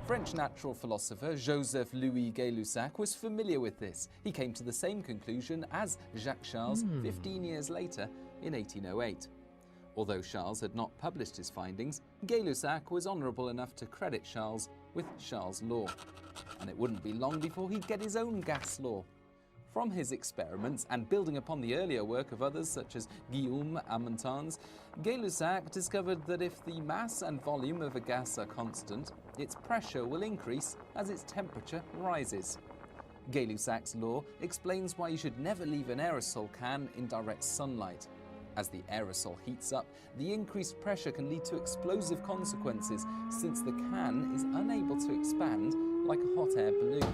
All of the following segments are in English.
French natural philosopher Joseph-Louis Gay-Lussac was familiar with this. He came to the same conclusion as Jacques Charles 15 years later in 1808. Although Charles had not published his findings, Gay-Lussac was honourable enough to credit Charles with Charles' law. And it wouldn't be long before he'd get his own gas law. From his experiments, and building upon the earlier work of others such as Guillaume Amontons, Gay-Lussac discovered that if the mass and volume of a gas are constant, its pressure will increase as its temperature rises. Gay-Lussac's law explains why you should never leave an aerosol can in direct sunlight. As the aerosol heats up, the increased pressure can lead to explosive consequences, since the can is unable to expand like a hot air balloon.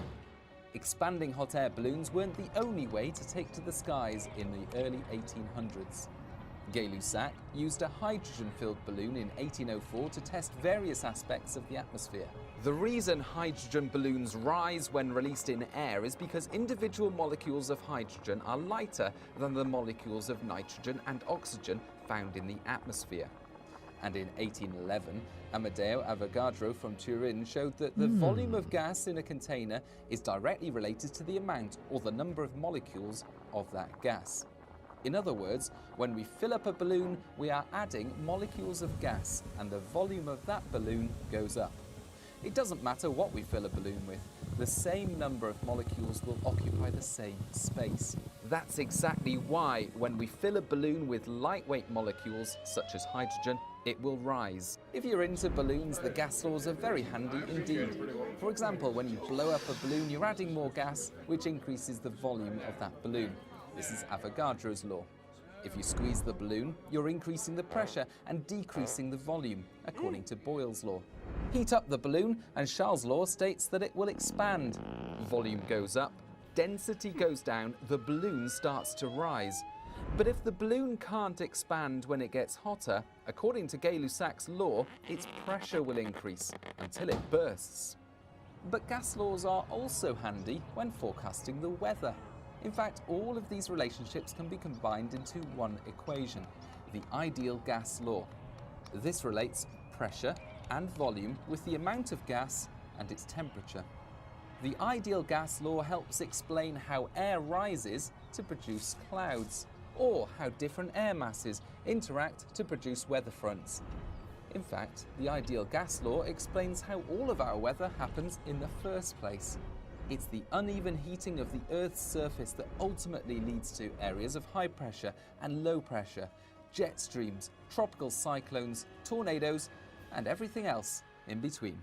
Expanding hot air balloons weren't the only way to take to the skies in the early 1800s. Gay-Lussac used a hydrogen-filled balloon in 1804 to test various aspects of the atmosphere. The reason hydrogen balloons rise when released in air is because individual molecules of hydrogen are lighter than the molecules of nitrogen and oxygen found in the atmosphere. And in 1811, Amedeo Avogadro from Turin showed that the volume of gas in a container is directly related to the amount or the number of molecules of that gas. In other words, when we fill up a balloon, we are adding molecules of gas, and the volume of that balloon goes up. It doesn't matter what we fill a balloon with, the same number of molecules will occupy the same space. That's exactly why, when we fill a balloon with lightweight molecules, such as hydrogen, it will rise. If you're into balloons, the gas laws are very handy indeed. For example, when you blow up a balloon, you're adding more gas, which increases the volume of that balloon. This is Avogadro's law. If you squeeze the balloon, you're increasing the pressure and decreasing the volume, according to Boyle's law. Heat up the balloon, and Charles' law states that it will expand. Volume goes up, density goes down, the balloon starts to rise. But if the balloon can't expand when it gets hotter, according to Gay-Lussac's law, its pressure will increase until it bursts. But gas laws are also handy when forecasting the weather. In fact, all of these relationships can be combined into one equation, the ideal gas law. This relates pressure and volume with the amount of gas and its temperature. The ideal gas law helps explain how air rises to produce clouds, or how different air masses interact to produce weather fronts. In fact, the ideal gas law explains how all of our weather happens in the first place. It's the uneven heating of the Earth's surface that ultimately leads to areas of high pressure and low pressure, jet streams, tropical cyclones, tornadoes, and everything else in between.